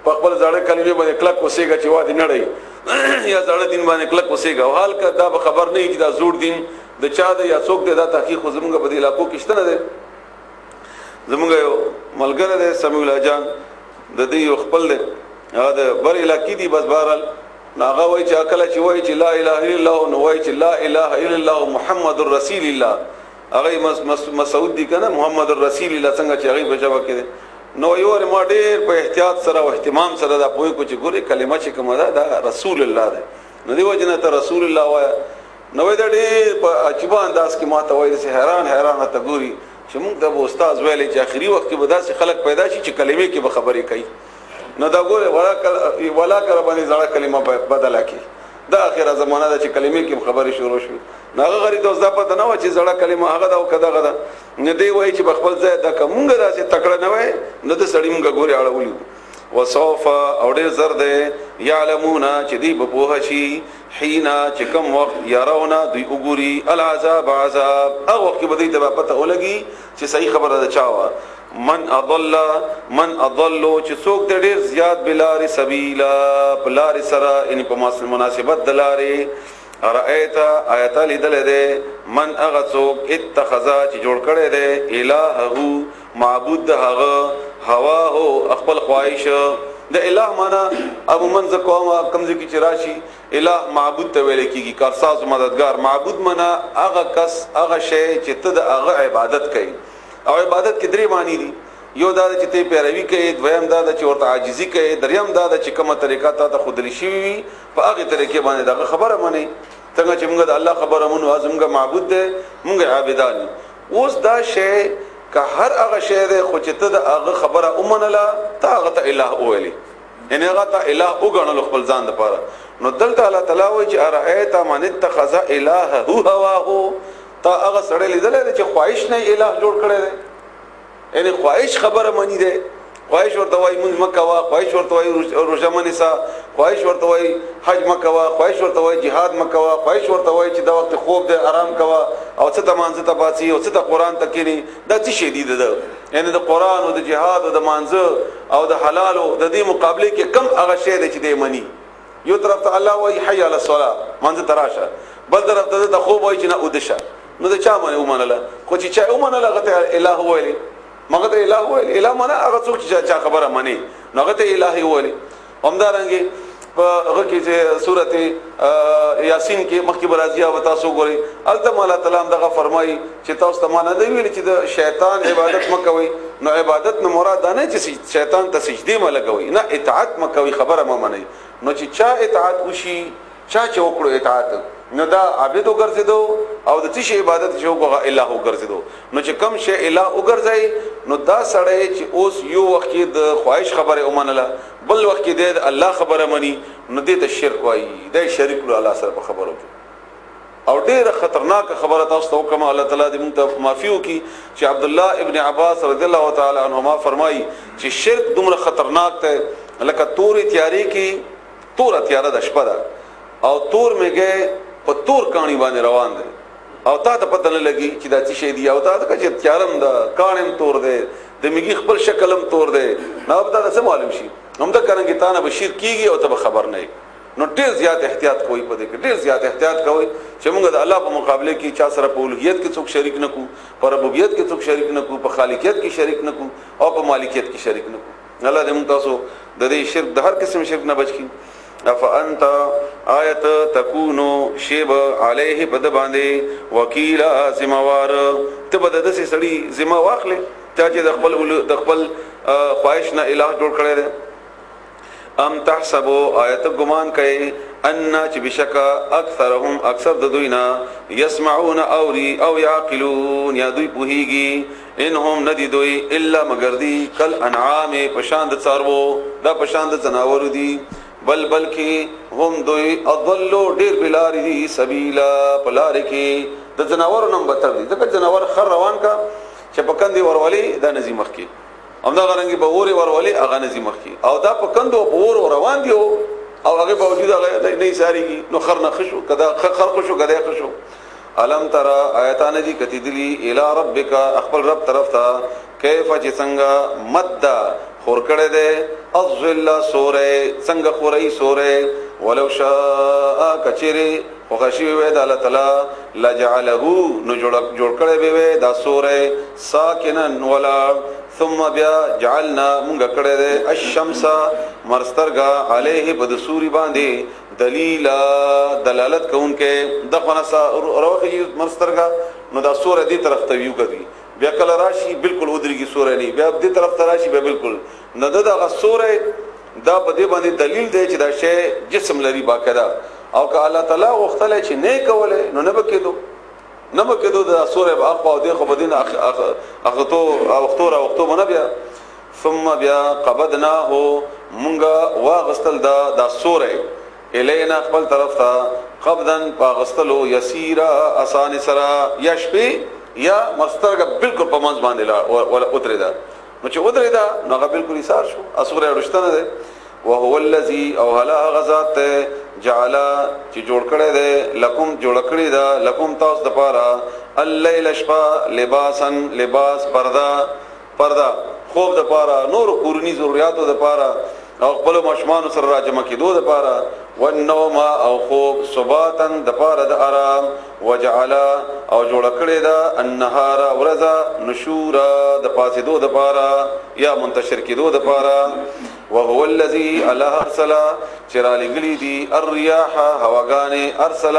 په خپل ځړه کلمې باندې کلک اوسېږي چې وادي نړۍ یا ځړه دین باندې کلک اوسېږي او حال کا دا خبر نه چې دا زوړ دین د چا ده یا څوک ده دا تحقیق زمونږ په دې علاقو کې شته نه ده زمونږ یو ملګری ده سمیع الله جان د دې یو خپل ده هغه د بر علاقې دي بس بهرحال هغه وایي چې عقل چې وایي چې لا اله الا الله نو وایي چې لا اله الا الله محمد رسول الله هغه مسعود دي کنه محمد رسول الله څنګه چې هغه بچا وکړي نو یو ما ډېر په احتیاط سره او اهتمام سره دا پوي کو چې ګوري کلمه چې کومه ده دا رسول الله ده نو دی وجنه ته رسول الله وایي نو دا ډېر په عجیب انداز کې ما ته وایي چې حیران ته ګوري چې موږ د استاد ویلې چې اخري وخت کې به داسې خلک پیدا شي چې کلمې کې به خبرې کوي نو دا ګوره ولا کر باندې ځړه کلمه بدله کی دا اخره زمانہ ده چې کلمې کې خبرې شروع شي ناغه غری د زده پته نه و چې ځړه کلمه هغه دا او کدا غدا نه دی وای چې بخپل ځای د کومګه داسې تکړه نه وای نو د سړی موږ ګوره اړولو وصوف اور زر ده يعلمون چې دی په پوه شي حینا چې کوم وخت يرونا دوی وګوري العذاب عذاب او وخت کې بدی ته پته ولګي چې صحیح خبره ده چاوا من اضل چې څوک د ډیر زیات بلار سبیلا بلار سرا ان په مناسبت دلاره رایت آیت لیدل ده من اغه څوک اتخذا چې جوړ کړي ده الہه معبود هغه هوا او خپل خواهش د الہ معنا ابو منز قوم کمزې کی چراشی الہ معبود ته ویل کیږي کارساز مددگار معبود معنا هغه کس هغه شی چې ته د هغه عبادت کوي او عبادت کې درې معنی دي یو دا چې ته پیروي کوي دویم دا چې ورته عاجزي کوي دریم دا چې کومه طریقه ته خودلی شي په هغه طریقې باندې دا خبره مانی څنګه چې موږ د الله خبره مونږ ازمګه معبود ده موږ عابدان اوس دا شی که هر هغه شی ده خو چې ته د هغه خبره اومنله ته هغه ته الہ ویلي ان هغه ته الہ وګڼل خپل ځان لپاره نو دلته الله تعالی وایي چې ارایت من اتخذ الہه هواه تا هغه سره لیدل چې خواهش نه الہ جوړ کړی دی یعنی خواهش خبره مانی ده خواهش ورته وای مونږ مکوا خواهش ورته وای روزه منسا خواهش ورته وای حج مکوا خواهش ورته وای jihad مکوا خواهش ورته وای چې دا وخت خوب ده آرام کوا او څه ته مانځه ته پاتې او څه ته قران تکینی دا څه شدید ده یعنی د قران او د jihad او د مانځه او د حلال او د دې مقابله کې کم هغه شی ده چې دی منی یو طرف ته الله وای حي علی الصلاه مانځه تراشه بل طرف ته د خوب وای چې نه ودشه نو د چا باندې ومنله خو چې چا ومنله غته الہ ویلی مګه ته الہ ویلی الہ معنا هغه څوک چې چا خبره مانی نو غته الہ ویلی همدارنګي په هغه کې چې سورته یاسین کې مخکې برازیا وتا سو ګوري الته الله تعالی دغه فرمایي چې تاسو ته معنا دی ویل چې د شیطان عبادت مکوئ نو عبادت نه مراد نه چې شیطان ته سجدي ملګوي نه اطاعت مکوئ خبره مې مانی نو چې چا اطاعت وشي چا چې وکړو اطاعت نو دا عبادت وګرځیدو او د تشي عبادت شو کوغه الہ وګرځیدو نو چې کم شی الہ وګرځي نو دا سړی چې اوس یو وخت کې د خواهش خبره ومنله بل وخت کې د الله خبره مني نو دې ته شرک وایي د شریک له الله سره په خبرو کې او ډیره خطرناک خبره تاسو ته کوم الله تعالی دې موږ ته معافیو کې چې عبد الله ابن عباس رضی الله تعالی عنهما فرمایي چې شرک دومره خطرناک ته لکه تور تیاری کې تور تیاره د شپه ده او تور میګه په تور کانی باندې روان دي او تا ته پته نه لګي چې دا څه شی دی او تا ته چې تیارم دا کانم تور دی د میګي خپل شکلم تور دی نو به دا څه معلوم شي هم دا کرانګي تا نه بشیر کیږي او ته خبر نه نو ډیر زیات احتیاط کوی په دې کې ډیر زیات احتیاط کوی چې موږ د الله په مقابله کې چا سره په اولوہیت کې څوک شریک نه کو په ربوبیت کې څوک شریک نه کو په خالقیت کې شریک نه کو او په مالکیت کې شریک نه کو الله دې موږ تاسو د دې شرک د هر قسم شرک نه بچ کړي افانت آیت تکونو شیب علیه بد باندې وکیل ذمہوار ته بد د سړي ذمہ واخلې چې د خپل خواهش نه الہ جوړ کړي ده ام تحسبوا آیت ګمان کوي ان چې بشکا اکثرهم اکثر د دوینا يسمعون اوری او يعقلون یا دوی پوهیږي انهم ندی دوی الا مگر دی کل انعام پشاند څارو دا پشاند زناور دي بل کی هم دوی اضلوا ډیر بلار دي سبیلا پلار کی د جناور نم بتر دي ځکه جناور خر روان کا چې پکندي ورولي دا نزي مخ کی همدا غرنګي به ووري ورولي اغه نزي مخ کی او دا پکندو په ور روان دي او هغه باوجود هغه نه ساريږي نو خر نه خشو کدا خر خشو کدا خشو الم ترى آیاتان دي کتی دلی الی ربک اخبر رب طرف تا کیف چې څنګه مد خور کړه دې الظل سوره څنګه خوري سوره ولو شاء کچری وغشی وی د الله تعالی لجعله نو جوړ کړه به دا سوره ساکنن ولا ثم بیا جعلنا مونږ کړه دې الشمس مرسترګه علیه بد سوري باندې دلیلا دلالت کوونکې د خنسا روخي مرسترګه نو دا سوره دې طرف ته ویو کوي بیا کله راشي بالکل ودرېږي سوره نه بیا دې طرف ته راشي بیا بالکل نه دا سوره دا په دې باندې دلیل دی چې دا شی جسم لري باقاعده او که الله تعالی وختله چې نه کوله نو نه بکېدو دا سوره په اخوا او دې خو بدین اخطو نه بیا ثم بیا قبضناه مونږه واغستل دا سوره الینا خپل طرف ته قبضن پاغستلو یسیرا آسان سرا یا شپې یا مسترګه بالکل په منځ باندې ولا اترېدا نو چې اترېدا نو هغه بالکل ایثار شو اسوره رښتنه ده وهو الذي او هلا غزات جعل چې جوړ کړی ده لکم جوړ کړی ده لکم تاسو د پاره الليل شپه لباس پردا خوب د پاره نور کورنی ضرورتو د پاره او خپل مشمان سره راجمه کېدو د پاره والنوم او خوب صباتن د پاره د آرام وجعل او جوړ کړی ده النهار ورځ نشورا د پاسېدو د پاره یا منتشر کېدو د پاره وهو الذي الله ارسل چرا لګلی دي الرياح هواګانې ارسل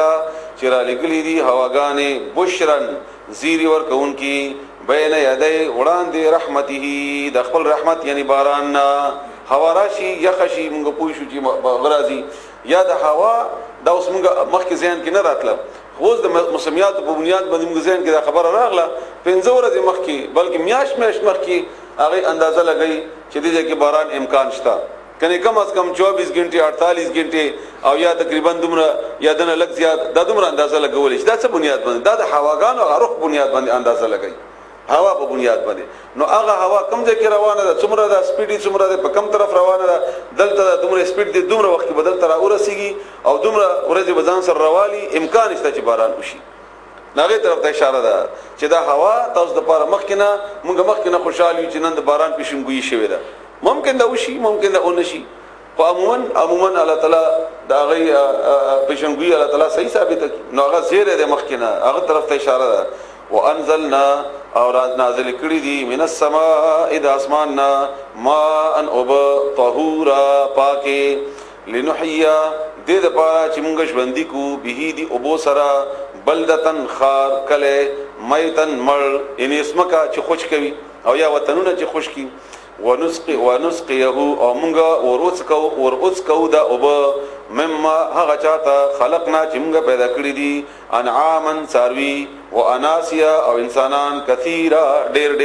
چرا لګلی دي هواګانې بشرن زیری ور کون کی بین یدی وړاندې رحمته د خپل رحمت یعنی باران هوا راشي یخشي موږ پوه شو چې غرازي یا د هوا دا اوس موږ مخکې ذهن کې نه راتله خو د موسمیات په بنیاد باندې موږ ذهن کې دا خبره راغله 15 ورځې مخکې بلکې میاشت مخکې هغه اندازه لګی چې دې کې باران امکان شته کنه کم از کم 24 غنټې 48 غنټې او یا تقریبا دومره یا دنه لږ زیات دا دومره اندازه لګول شي دا څه بنیاد باندې دا د هواګانو غروخ بنیاد باندې اندازه لګی هوا په بنیاد باندې نو هغه هوا کم ځای کې روانه ده څومره ده سپیډ څومره ده په کم طرف روانه ده دلته دومره سپیډ دي دومره وخت کې بدل تر اورسیږي او دومره ورځې بزان سره روالي امکان شته چې باران وشي ناغه طرف ته اشاره ده چې دا هوا تاسو د پاره مخکنه خوشحالي چې نن د باران پیشنګوئی شوی ده ممکن دا وشي ممکن دا اونشي خو عموما الله تعالی دا غي پیشنګوئی الله تعالی صحیح ثابت نو هغه زیره ده مخکنه هغه طرف ته اشاره ده وانزلنا اور نازل کړي دي من السماء د اسماننا ماء ان طهورا پاکه لنحيا دې د پاره چې موږ ژوندۍ کو به دي ابو سرا بلدتن خار کله میتن مړ ان اسمکا چې خوش کوي او یا وطنونه چې خوش کی ونسقيه او موږ ورڅ کو دا او مما هغه چاته خلقنا چې موږ پیدا کړی دي انعامن ساروی واناسیا او انسانان کثیره ډېر